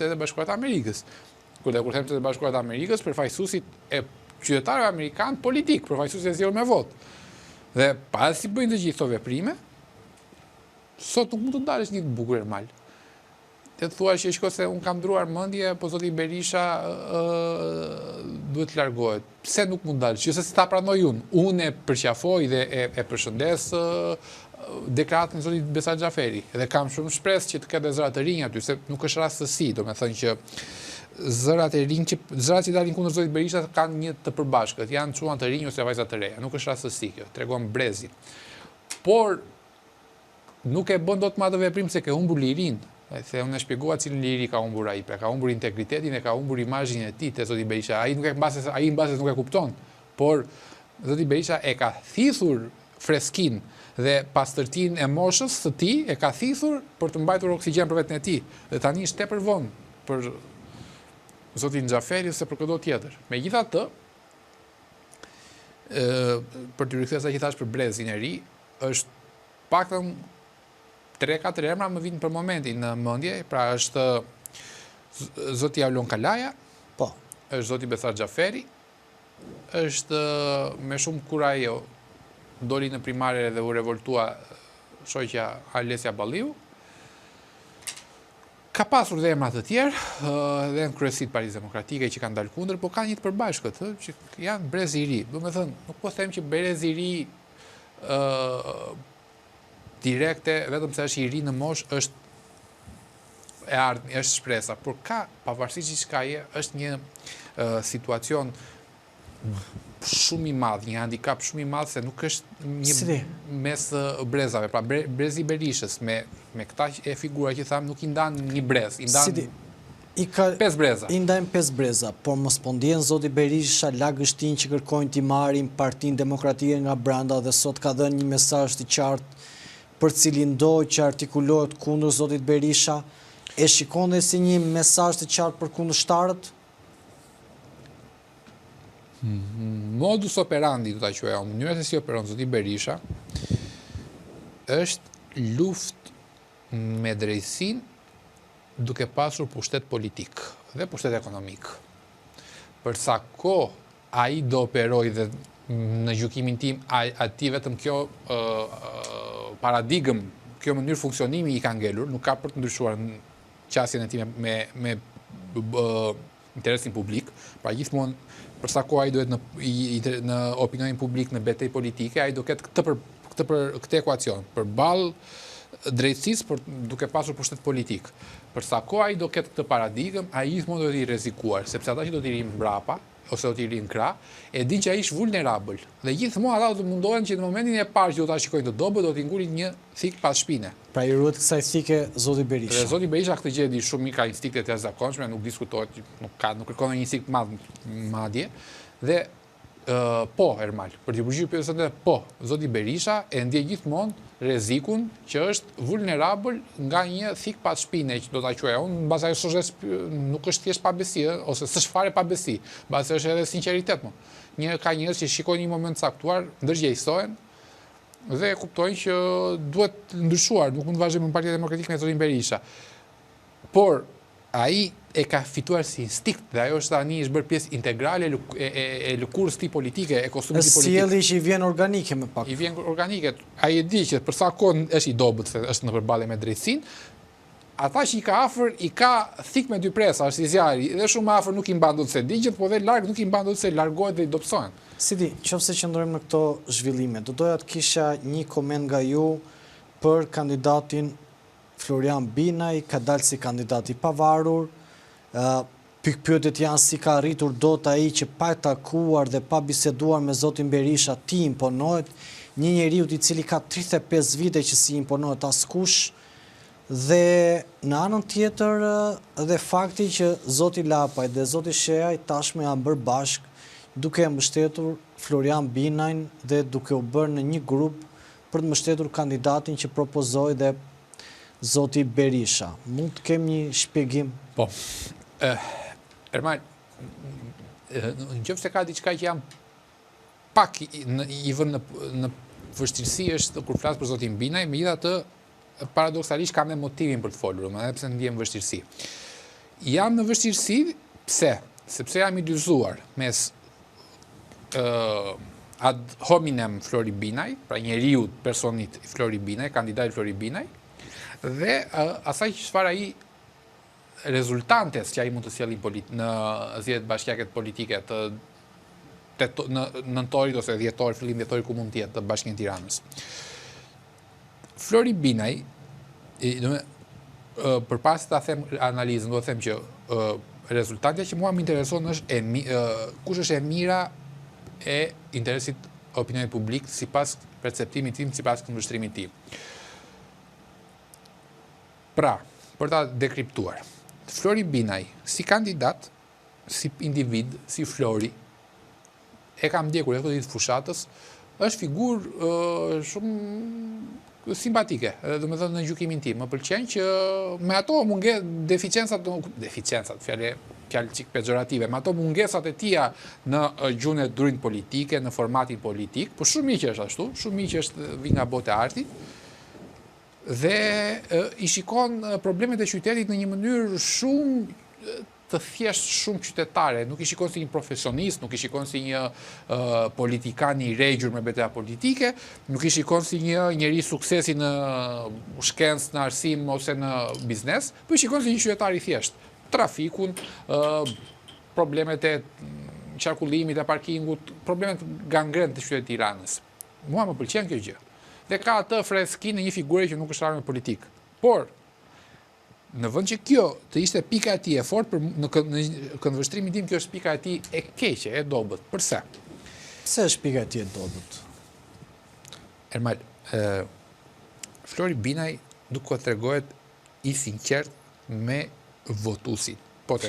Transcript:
Shtetet e Bashkuara të Amerikës. Kur them Shtetet e Bashkuara të Amerikës, përfaqësuesit e qytetarëve amerikanë politik, përfaqësuesit e zgjedhur me votë. Dhe para si bëjnë të gjithë këto veprime, sot nuk mund të dalësh një të bukur Ermal. Të thua që shko se unë kam ndruar mendje, po zoti Berisha duhet të largohet. Pse nuk mund dalësh? Që se si ta pranoj unë. Unë e përqafoj dhe e përshëndes deklaratën e zotit Besar Xhaferi. Dhe kam shumë shpresë që të ketë zëra të rinj aty, se nuk është rastësi, domethënë që zërat që dalin kundër zotit Berisha kanë një të përbashkët, janë çuan të rinj ose vajza të reja. Nuk është rastësi kjo, tregon brezin. Por nuk e bën dot më atë veprim se ke humbur lirin. Se unë e shpjegua cilën liri ka humbur ai, pra ka humbur integritetin e ka humbur imazhin e tij te zoti Berisha. Ai mbase nuk e kupton, por zoti Berisha e ka thithur freskinë dhe pastërtinë e moshës së tij, e ka thithur për të mbajtur oksigjen për veten e tij. Dhe tani është tepër vonë për zotin Xhaferi ose për çdo tjetër. Megjithatë, për të rikthyer sa që thash për brezin e ri, është paktën 3-4 emra më vinë për momentin në mendje, pra është zoti Aulon Kalaja, po, është zoti Besar Xhaferi, është me shumë kuraj doli në primare dhe u revoltua shoqja Alesia Balliu. Ka pasur dhe emra të tjerë, dhe në kryesit Partisë Demokratike që kanë dalë kundër, po ka një të përbashkët, që janë brez i ri. Domethënë, nuk po them që brez i ri direkte, vetëm se është i ri në mosh, është e ardhmë, është shpresa, por ka, pavarësisht çka është një situacion shumë i madh, një handicap shumë i madh se nuk është një mes brezave, pra brezi Berishës me këta e figura që tham nuk i ndan një brez, i ndan 5 breza. I ndajnë 5 breza, por mos po ndjen zoti Berisha lagështin që kërkojnë t'i marrin Partinë Demokratike nga brenda dhe sot ka dhënë një mesazh të qartë për cilin ndoj që artikulohet kundër zotit Berisha, e shikon dhe si një mesazh të qartë për kundërshtarët? Modus operandi, do ta quaja, mënyra se si operon zoti Berisha, është luftë me drejtësinë duke pasur pushtet politik dhe pushtet ekonomik. Për sa kohë ai do operoj dhe në gjykimin tim ati vetëm kjo paradigm, kjo mënyrë funksionimi i ka ngelur, nuk ka për të ndryshuar në qasjen e tij me interesin publik, pra gjithmonë për sa kohë ai duhet në opinionin publik, në betejë politike, ai do ketë këtë ekuacion përballë drejtësisë duke pasur pushtet politik. Për sa kohë ai do ketë këtë paradigm, ai gjithmonë do të rrezikuar, sepse ata që do të rinë mbrapa ose do t'i rinë krah, e din që ai është vulnerabël. Dhe gjithmonë ata do të mundohen që në momentin e parë që do ta shikojnë të dobët, do t'i ngulin një thik pas shpine. Pra i ruhet kësaj thike zoti Berisha. Dhe zoti Berisha këtë gjë di shumë mirë, ka instikte të jashtëzakonshme, nuk diskutohet, nuk kërkon një instinkt madje. Dhe po, Ermal, për t'i përgjigjer pyetjen, po, zoti Berisha e ndjej gjithmonë rrezikun që është vulnerabël nga një thik pas shpine, që do ta quaja unë, mbas ajo nuk është thjesht pabesi, ose s'është fare pabesi, mbas është edhe sinqeritet më. Ka njerëz që shikojnë një moment caktuar, ndërgjegjësohen dhe kuptojnë që duhet ndryshuar, nuk mund të vazhdojmë në Partinë Demokratike me zotin Berisha. Por ai e ka fituar si instinkt dhe ajo është tani është bërë pjesë integrale e lëkurës tij politike, e kostumit politik. Sjellje që i vjen organike me pak. I vjen organike. Ai e di që për sa kohë është i dobët se është në përballje me drejtësinë, ata që i ka afër i ka thik me dy presa, është si zjarri, dhe shumë afër nuk i mban dot se digjet, po dhe larg nuk i mban dot se largohet dhe i dobësohen. Sidi, qofse qëndrojmë në këto zhvillime, do doja të kisha një koment nga ju për kandidatin Florian Binaj, ka dalë si kandidat i pavarur. Pikpyetjet janë si ka arritur dot ai që pa takuar dhe pa biseduar me zotin Berisha ti imponohet, një njeriu i cili ka 35 vite që si imponohet askush, dhe në anën tjetër dhe fakti që zoti Lapaj dhe zoti Sheaj tashmë janë bërë bashkë duke mbështetur Florian Binajn dhe duke u bërë në një grup për të mbështetur kandidatin që propozoi dhe zoti Berisha. Mund të kem një shpjegim? Po. Ermal, nëse ka diçka që jam pak i vënë në vështirësi është kur flas për zotin Binaj, megjithatë paradoksalisht kam dhe motivin për të folur, edhe pse ndjem vështirësi. Jam në vështirësi, pse? Sepse jam i dyzuar mes ad hominem Flori Binaj, pra njeriu personit Flori Binaj, kandidat Flori Binaj, dhe asaj që çfarë ai rezultantes që ai mund të sjellë në zgjedhjet bashkiake politike në nëntorit ose dhjetor, fillim dhjetori ku mund të jetë të Bashkinë e Tiranës. Flori Binaj, përpara se ta them analizën, do të them që rezultatja që mua më intereson është kush është e mira e interesit opinionit publik sipas perceptimit tim, sipas kundërshtrimit tim. Pra, për ta dekriptuar, Flori Binaj, si kandidat, si individ, si Flori, e kam ndjekur e këtë ditë fushatës, është figurë shumë simpatike, dhe me thënë në gjukimin tim. Më pëlqen që me ato deficiencat, fjalë çik pejorative, me ato mungesat e tia në gjuhën e durin politike, në formatin politik, por shumë miq është ashtu, shumë miq është vi nga botë e artit, dhe i shikon problemet e qytetit në një mënyrë shumë të thjesht, shumë qytetare, nuk i shikon si një profesionist, nuk i shikon si një politikan i regjur me betejë politike, nuk i shikon si një njeri suksesi në shkencë, në arsim ose në biznes, por i shikon si një qytetar i thjesht. Trafikun, problemet e qarkullimit, e parkingut, problemet gangren të qytetit Tiranës. Mua më pëlqen kjo gjë. Dhe ka atë freskinë në një figure që nuk është armë politik. Por, në vend që kjo të ishte pika e tij e fortë, në këndvështrimin tim kjo është pika e tij e keqe, e dobët. Përse? Pse është pika e tij e dobët? Ermal, Flori Binaj duke tregohet i sinqert me votuesit. Po